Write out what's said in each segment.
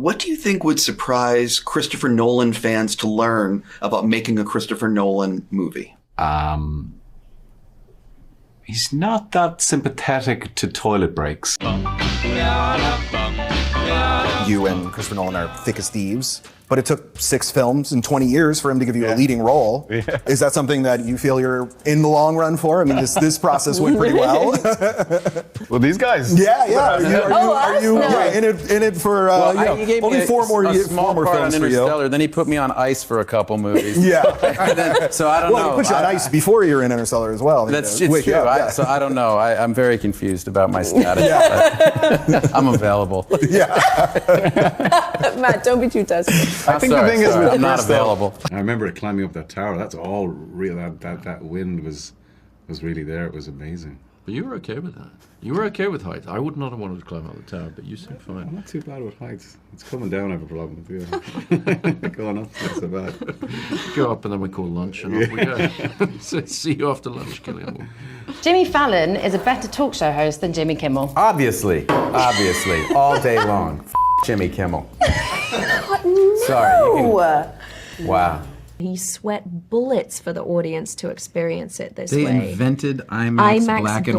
What do you think would surprise Christopher Nolan fans to learn about making a Christopher Nolan movie? He's not that sympathetic to toilet breaks. You and Christopher Nolan are thick as thieves, but it took 6 films and 20 years for him to give you a leading role. Yeah. Is that something that you feel you're in the long run for? I mean, this process went pretty well. Well, these guys. Yeah. Are you in it for he gave only me four more films for you? Then he put me on ice for a couple movies. Yeah. So I don't know. Well, he put you on ice before you were in Interstellar as well. It's true. So I don't know. I'm very confused about my status. I'm available. Yeah. Matt, don't be too desperate. I think the thing is, I'm not available. I remember climbing up that tower. That's all real. That wind was really there. It was amazing. But you were okay with that. You were okay with heights. I would not have wanted to climb up the tower, but you seemed fine. I'm not too bad with heights. It's coming down I have a problem with. Yeah. Going up, not so bad. Go up and then we call lunch and off we go. So see you after lunch, Cillian. Jimmy Fallon is a better talk show host than Jimmy Kimmel. Obviously, all day long. Jimmy Kimmel. No. Sorry. Wow. He sweat bullets for the audience to experience it this way. They invented IMAX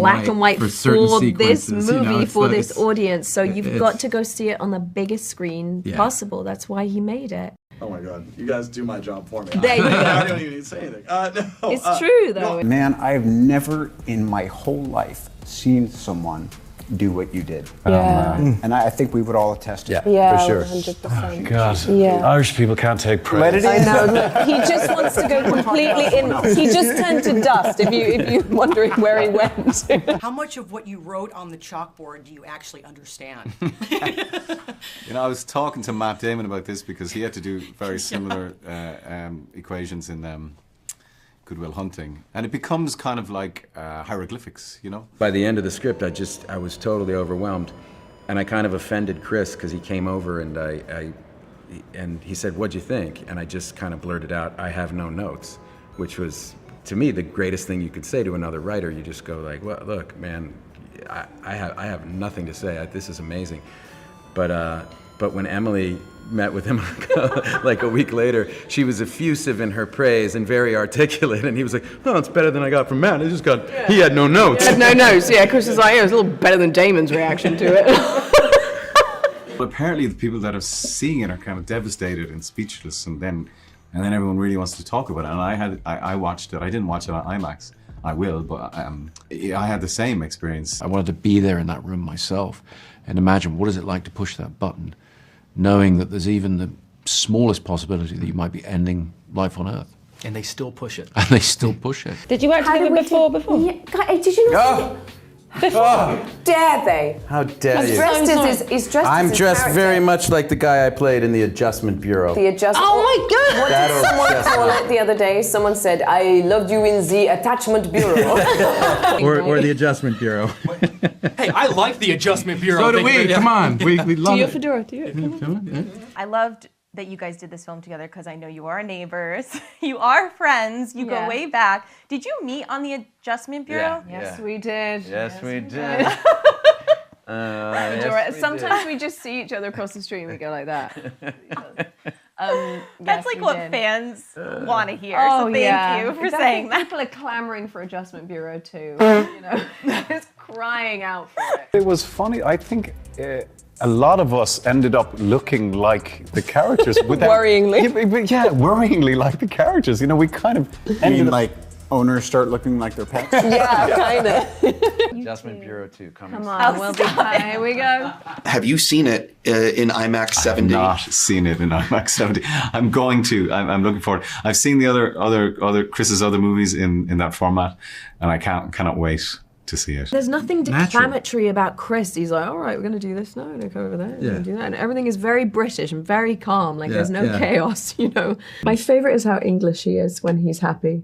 black and white for certain this sequences. movie, for this audience. So you've got to go see it on the biggest screen possible. That's why he made it. Oh my God, you guys do my job for me. There you go. I don't even need to say anything. No, it's true though. Man, I've never in my whole life seen someone do what you did. And I think we would all attest to that. Yeah, for sure. 100%. God, Yeah. Irish people can't take praise. I know. Look, he just wants to go completely in. He just turned to dust. If you're wondering where he went. How much of what you wrote on the chalkboard do you actually understand? You know, I was talking to Matt Damon about this because he had to do very similar equations in Good Will Hunting, and it becomes kind of like hieroglyphics, you know? By the end of the script, I was totally overwhelmed, and I kind of offended Chris because he came over and he said, "What'd you think?" And I just kind of blurted out, "I have no notes," which was, to me, the greatest thing you could say to another writer. You just go like, "Well, look, man, I have nothing to say. This is amazing," But when Emily met with him like a week later, she was effusive in her praise and very articulate, and he was like, "Oh, it's better than I got from Matt. I just got, he had no notes." He had no notes, yeah. Chris was like, it was a little better than Damon's reaction to it. But apparently the people that are seeing it are kind of devastated and speechless, and then everyone really wants to talk about it. And I watched it. I didn't watch it on IMAX. I will, but I had the same experience. I wanted to be there in that room myself and imagine what is it like to push that button, knowing that there's even the smallest possibility that you might be ending life on Earth. And they still push it. And they still push it. Did you work together before? Yeah, did you know? How dare they? How dare you? He's dressed I'm as his dressed character. very much like the guy I played in the Adjustment Bureau. The adjustment. Oh my God! What did someone call it the other day? Someone said, "I loved you in the Attachment Bureau." or the Adjustment Bureau. Hey, I like the Adjustment Bureau. So do we. Come on, we love Do your it. fedora, do you? I loved that you guys did this film together because I know you are neighbors, you are friends, you go way back. Did you meet on the Adjustment Bureau? Yes, we did. Yes, we did. Sometimes we just see each other across the street and we go like that. That's like what fans want to hear. Oh, so thank you for saying that. People are clamoring for Adjustment Bureau too. You know, just crying out for it. It was funny. I think a lot of us ended up looking like the characters. Worryingly. Yeah, worryingly like the characters. You know, we kind of ended up like owners start looking like their pets? Yeah, kind of. Adjustment Bureau 2 coming. Come on, we'll be fine. Here we go. Have you seen it in IMAX 70? I've not seen it in IMAX 70. I'm going to. I'm looking forward. I've seen the other Chris's other movies in that format, and I cannot wait to see it. There's nothing declamatory about Chris. He's like, all right, we're going to do this now, and go over there, we're going to do that. And everything is very British and very calm. Like there's no chaos, you know. My favorite is how English he is when he's happy.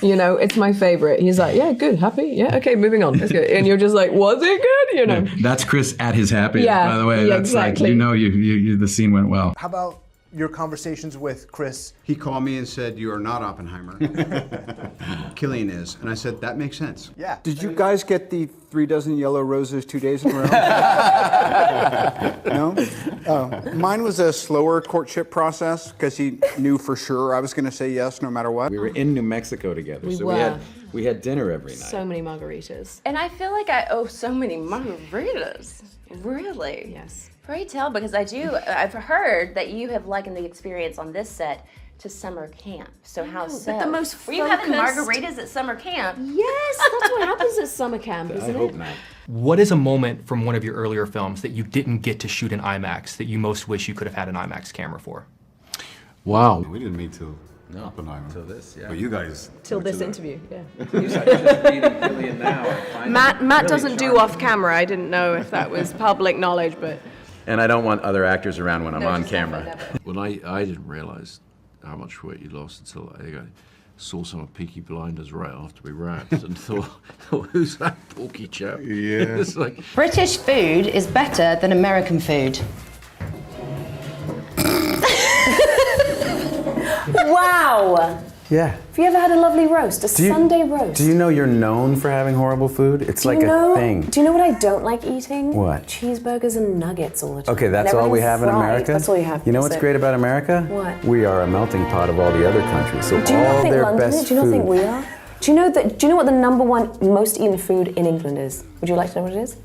You know, it's my favorite. He's like, yeah, good, happy, yeah, okay, moving on. Let's go. And you're just like, was it good? You know. That's Chris at his happiest, by the way. Yeah, That's exactly. like, you know, the scene went well. How about your conversations with Chris? He called me and said, "You are not Oppenheimer. Cillian is." And I said, "That makes sense." Yeah. Did you guys get the 3 dozen yellow roses 2 days in a row? No? Oh. Mine was a slower courtship process because he knew for sure I was going to say yes no matter what. We were in New Mexico together, We so were. we had dinner every night. So many margaritas. And I feel like I owe so many margaritas. Really? Yes. Pray tell, because I've heard that you have likened the experience on this set to summer camp. So how so? But the most Were you having focused- margaritas at summer camp? Yes, that's what happens at summer camp, isn't I it? hope not. What is a moment from one of your earlier films that you didn't get to shoot in IMAX that you most wish you could have had an IMAX camera for? Wow. We didn't meet till Oppenheimer. Till this, yeah. But you guys. Till this interview, yeah. Matt Matt doesn't do off camera. I didn't know if that was public knowledge, but And I don't want other actors around when I'm on camera. Well, I didn't realize how much weight you lost until I think I saw some of Peaky Blinders right after we wrapped and thought, who's that porky chap? Yeah. It's like, British food is better than American food. wow! Yeah. Have you ever had a lovely roast? Sunday roast? Do you know you're known for having horrible food? It's like a thing. Do you know what I don't like eating? What? Cheeseburgers and nuggets all the time. Okay, that's And all we everything's have in fried. America? That's all you have. You know That's what's it. great about America? What? We are a melting pot of all the other countries. So Do you not all think their London best is? Do you not think food- we are? Do you know what the number one most eaten food in England is? Would you like to know what it is?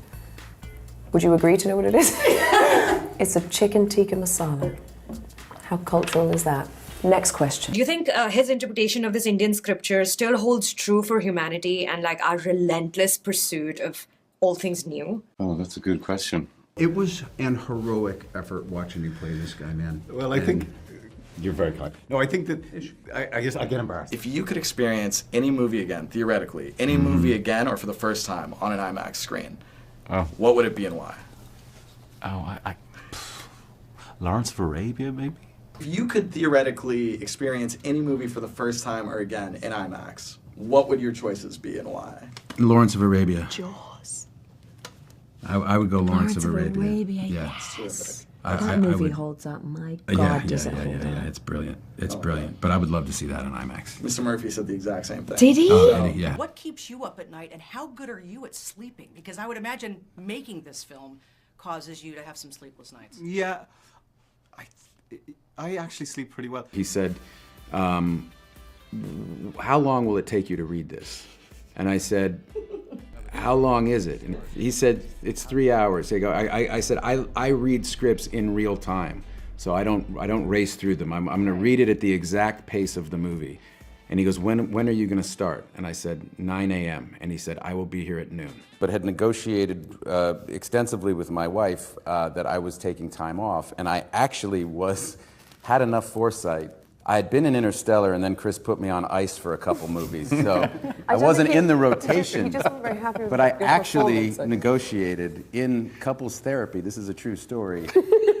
Would you agree to know what it is? It's a chicken tikka masala. How cultural is that? Next question. Do you think his interpretation of this Indian scripture still holds true for humanity and like our relentless pursuit of all things new? Oh, that's a good question. It was an heroic effort watching you play this guy, man. Well, I think you're very kind. No, I think that I guess I get embarrassed. If you could experience any movie again, theoretically, any movie again or for the first time on an IMAX screen, what would it be and why? Lawrence of Arabia, maybe. If you could theoretically experience any movie for the first time or again in IMAX, what would your choices be and why? Lawrence of Arabia. Jaws. I would go Lawrence of Arabia. Yes. I movie would- holds up. My Yeah, God, does it hold up? yeah. It's brilliant. It's brilliant. But I would love to see that on IMAX. Mr. Murphy said the exact same thing. Did he? Yeah. What keeps you up at night, and how good are you at sleeping? Because I would imagine making this film causes you to have some sleepless nights. Yeah, I actually sleep pretty well. He said, how long will it take you to read this? And I said, how long is it? And he said, it's 3 hours. I said, I read scripts in real time, so I don't race through them. I'm going to read it at the exact pace of the movie. And he goes, when are you going to start? And I said, 9 a.m. And he said, I will be here at noon. But had negotiated extensively with my wife that I was taking time off, and I actually had enough foresight. I had been in Interstellar, and then Chris put me on ice for a couple movies, so I wasn't in the rotation. He just wasn't very happy with But I your actually performance. negotiated in couples therapy, this is a true story,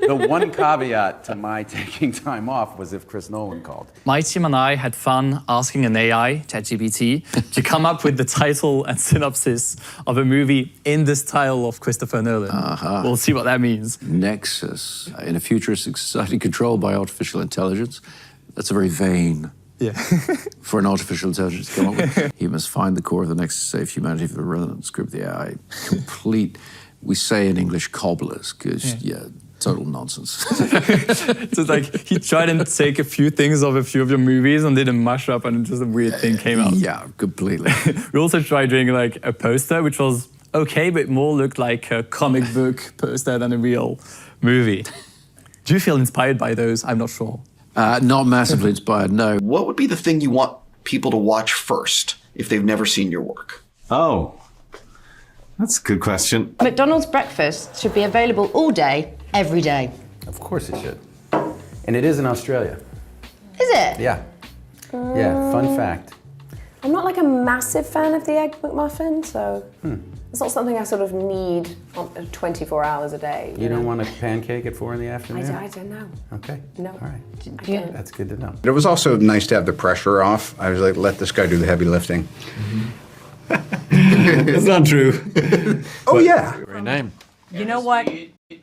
the one caveat to my taking time off was if Chris Nolan called. My team and I had fun asking an AI, ChatGPT, to come up with the title and synopsis of a movie in the style of Christopher Nolan. We'll see what that means. Nexus, in a futuristic society controlled by artificial intelligence. That's a very vain for an artificial intelligence to come up with. He must find the core of the nexus to save humanity for the relevant script of the AI. Complete, we say in English, cobblers, because, total nonsense. So it's like he tried and take a few things of a few of your movies and did a mashup and just a weird thing came out. Yeah, completely. We also tried doing like a poster, which was okay, but more looked like a comic book poster than a real movie. Do you feel inspired by those? I'm not sure. Not massively inspired, no. What would be the thing you want people to watch first if they've never seen your work? Oh, that's a good question. McDonald's breakfast should be available all day, every day. Of course it should. And it is in Australia. Is it? Yeah. Yeah, fun fact. I'm not like a massive fan of the Egg McMuffin, so it's not something I sort of need 24 hours a day. You don't want a pancake at 4 in the afternoon? I don't know. Okay. No. All right. I don't. That's good to know. It was also nice to have the pressure off. I was like, let this guy do the heavy lifting. That's not true. Oh, yeah. Great name. You know what?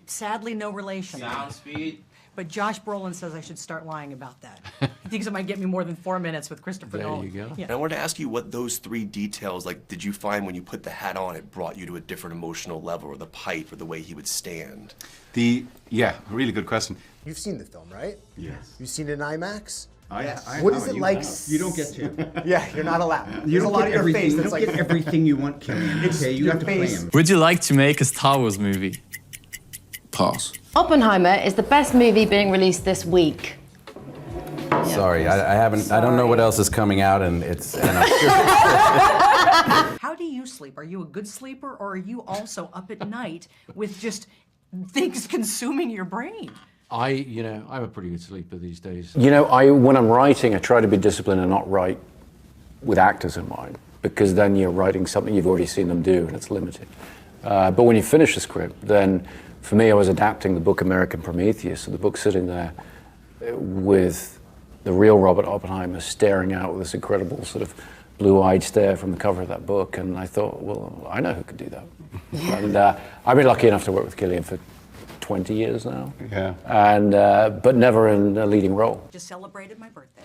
Sadly, no relation. Sound speed. But Josh Brolin says I should start lying about that. He thinks it might get me more than 4 minutes with Christopher Nolan. There you go. Yeah. And I wanted to ask you what those 3 details, like, did you find when you put the hat on, it brought you to a different emotional level, or the pipe, or the way he would stand? Yeah, really good question. You've seen the film, right? Yes. You've seen it in IMAX? What is it like? You don't get to. Yeah, you're not allowed. You There's a don't lot get of your everything. face You that's don't like get everything you want, Cillian. Okay, you your have to play face. him. Would you like to make a Star Wars movie? Pass. Oppenheimer is the best movie being released this week. Sorry, I haven't. I don't know what else is coming out, and it's. And I'm sure How do you sleep? Are you a good sleeper, or are you also up at night with just things consuming your brain? I'm a pretty good sleeper these days. When I'm writing, I try to be disciplined and not write with actors in mind, because then you're writing something you've already seen them do, and it's limited. But when you finish the script, then for me, I was adapting the book American Prometheus, so the book's sitting there with the real Robert Oppenheimer staring out with this incredible sort of blue-eyed stare from the cover of that book, and I thought, well, I know who could do that. And I've been lucky enough to work with Cillian for 20 years now. Yeah. And but never in a leading role. Just celebrated my birthday.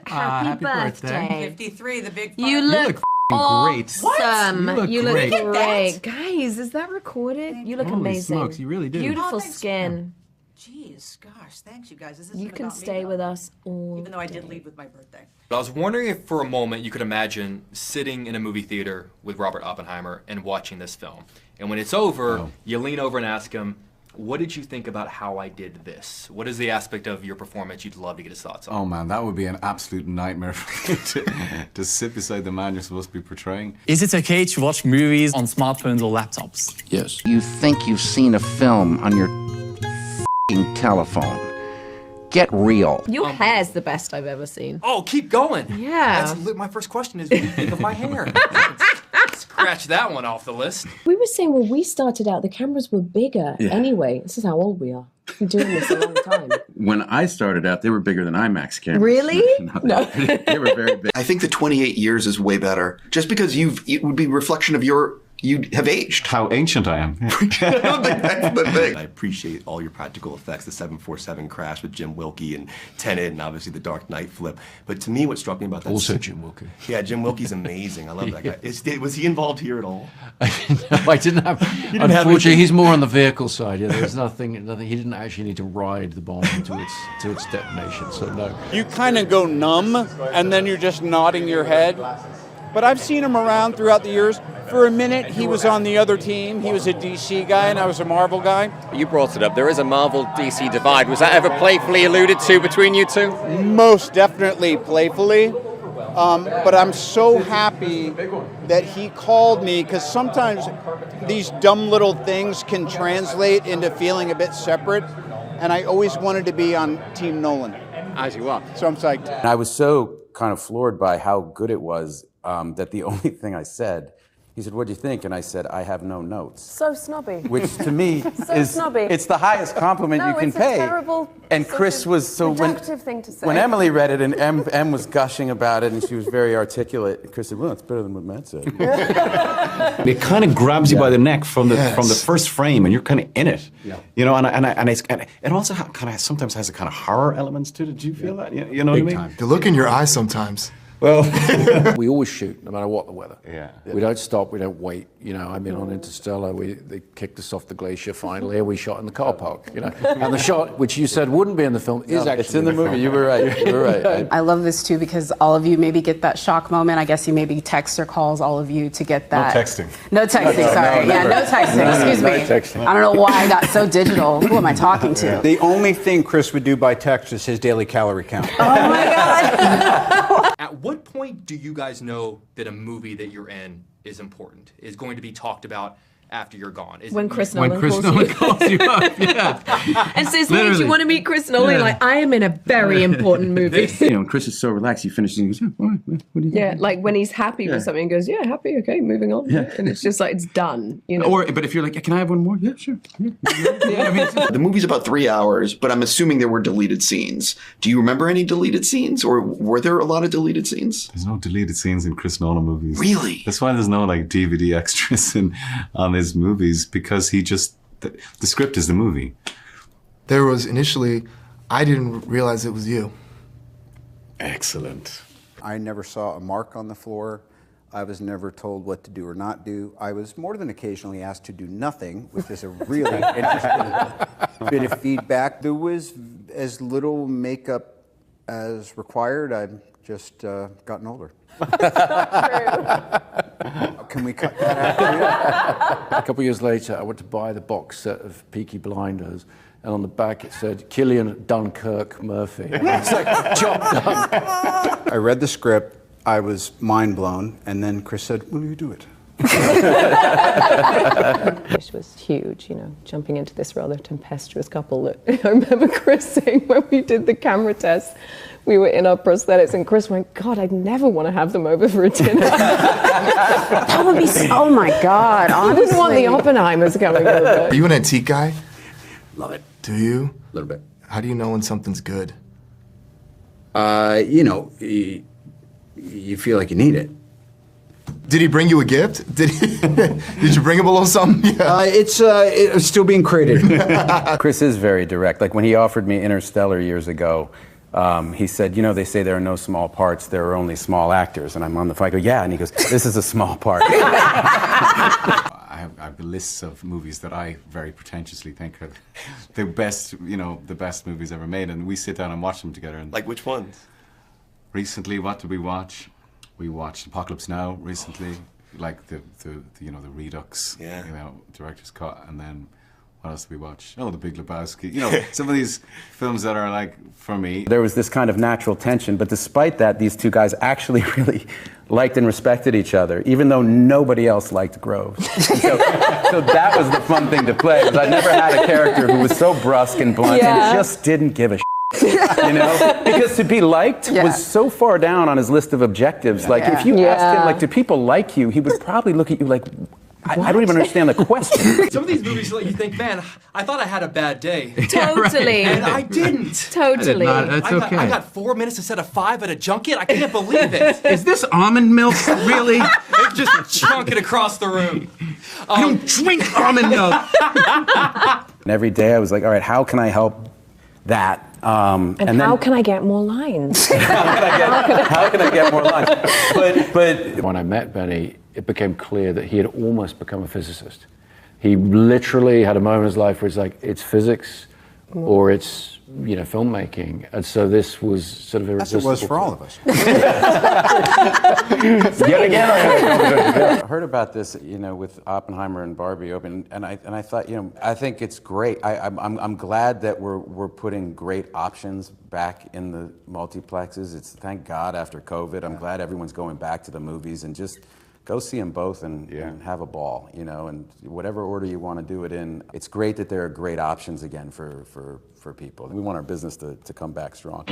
Happy birthday. 53, the big You look great. awesome. You look great. great. Guys, is that recorded? You look Holy amazing. smokes, you really do. Beautiful thanks. skin. Jeez, gosh, thanks you guys. This isn't You can about me, stay though. with us all Even though I did lead with my birthday. But I was wondering if for a moment you could imagine sitting in a movie theater with Robert Oppenheimer and watching this film. And when it's over, you lean over and ask him, what did you think about how I did this? What is the aspect of your performance you'd love to get his thoughts on? Oh man, that would be an absolute nightmare for you to sit beside the man you're supposed to be portraying. Is it okay to watch movies on smartphones or laptops? Yes. You think you've seen a film on your f***ing telephone. Get real. Your hair's the best I've ever seen. Oh, keep going. Yeah. My first question is, what do you think of my hair? Scratch that one off the list. We were saying when we started out, the cameras were bigger. Yeah. Anyway, this is how old we are. We've been doing this a long time. when I started out, they were bigger than IMAX cameras. Really? No. They were very big. I think the 28 years is way better. Just because it would be a reflection of you have aged. How ancient I am. I don't think that's the thing. I appreciate all your practical effects, the 747 crash with Jim Wilkie and Tenet, and obviously the Dark Knight flip. But to me, what struck me about that... Also Jim Wilkie. Yeah, Jim Wilkie's amazing. I love that guy. Was he involved here at all? No, I didn't have. Unfortunately, he's more on the vehicle side. Yeah, there's nothing. He didn't actually need to ride the bomb to its detonation. So no. You kind of go numb, and then you're just nodding your head. But I've seen him around throughout the years. For a minute, he was on the other team. He was a DC guy, and I was a Marvel guy. You brought it up. There is a Marvel-DC divide. Was that ever playfully alluded to between you two? Most definitely playfully. But I'm so happy that he called me, because sometimes these dumb little things can translate into feeling a bit separate. And I always wanted to be on Team Nolan. As you are. So I'm psyched. And I was so kind of floored by how good it was that the only thing I said, he said, "What do you think?" And I said, "I have no notes." So snobby. Which to me is snobby. It's the highest compliment No, you can it's a pay. terrible, And Chris was so when thing to say. when Emily read it and M was gushing about it and she was very articulate. Chris said, "Well, it's better than what Matt said." It kind of grabs you by the neck from the first frame, and you're kind of in it. Yeah. And it also kind of sometimes has a kind of horror elements to it. Did you feel that? You know what I mean? The look in your eyes sometimes. Well, we always shoot, no matter what the weather. Yeah. We don't stop, we don't wait. I mean, on Interstellar, they kicked us off the glacier finally, we shot in the car park, And the shot, which you said wouldn't be in the film, is actually it's in the movie. You were right. You were right. I love this too because all of you maybe get that shock moment. I guess you maybe text or calls all of you to get that. No texting. No texting, sorry. No texting, excuse me. Texting. I don't know why I got so digital. Who am I talking to? The only thing Chris would do by text is his daily calorie count. Oh my God. At what point do you guys know that a movie that you're in is important, is going to be talked about after you're gone? When Chris Nolan calls you up, yeah. and says, "Hey, do you want to meet Chris Nolan?" Yeah. Like, I am in a very important movie. And Chris is so relaxed. He finishes and he goes, "All right, what do you think?" Yeah, like when he's happy with something, he goes, "Yeah, happy, okay, moving on." Yeah. And it's just like it's done. But if you're like, "Can I have one more?" Yeah, sure. The movie's about 3 hours, but I'm assuming there were deleted scenes. Do you remember any deleted scenes, or were there a lot of deleted scenes? There's no deleted scenes in Chris Nolan movies. Really? That's why there's no DVD extras on his movies, because he just The script is the movie. There was initially, I didn't realize it was you. Excellent. I never saw a mark on the floor. I was never told what to do or not do. I was more than occasionally asked to do nothing, which is a really interesting bit of feedback. There was as little makeup as required. I've just gotten older. Can we cut that out? A couple of years later, I went to buy the box set of Peaky Blinders, and on the back it said, Cillian Dunkirk Murphy. And it's like, job done. I read the script, I was mind blown, and then Chris said, will you do it? It was huge, you know, jumping into this rather tempestuous couple. That I remember Chris saying when we did the camera test, we were in our prosthetics, and Chris went, God, I'd never want to have them over for a dinner. That would be so, oh my God, honestly. I wouldn't want the Oppenheimers coming over. Are you an antique guy? Love it. Do you? A little bit. How do you know when something's good? You know, you feel like you need it. Did he bring you a gift? Did you bring him a little something? Yeah. It's still being created. Chris is very direct. Like when he offered me Interstellar years ago, he said, you know, they say there are no small parts, there are only small actors. And I'm on the phone, I go, yeah. And he goes, this is a small part. I have lists of movies that I very pretentiously think are the best, you know, the best movies ever made. And we sit down and watch them together. And like which ones? Recently, what did we watch? We watched Apocalypse Now recently, like the you know, the Redux, you know, director's cut, and then what else did we watch? Oh, The Big Lebowski. You know, some of these films that are like, for me. There was this kind of natural tension, but despite that, these two guys actually really liked and respected each other, even though nobody else liked Groves. So that was the fun thing to play, because I never had a character who was so brusque and blunt and just didn't give a you know, because to be liked was so far down on his list of objectives. Like if you asked him, like, do people like you? He would probably look at you like, I don't even understand the question. Some of these movies let you think, man, I thought I had a bad day. Totally. And I didn't. Totally. That's okay. I got 4 minutes instead of 5 at a junket. I can't believe it. Is this almond milk, really? It's just chunking across the room. I don't drink almond milk. And every day I was like, all right, how can I help that? And how can I get more lines? How can I get more lines? But when I met Benny, it became clear that he had almost become a physicist. He literally had a moment in his life where it's like, it's physics or it's, you know, filmmaking. And so this was sort of irresistible. As it was for all of us. Yet again, I heard about this, you know, with Oppenheimer and Barbie open, and I thought, you know, I think it's great. I'm glad that we're putting great options back in the multiplexes. It's thank God after COVID. I'm glad everyone's going back to the movies and just go see them both and have a ball, you know, and whatever order you want to do it in. It's great that there are great options again for people. We want our business to come back strong.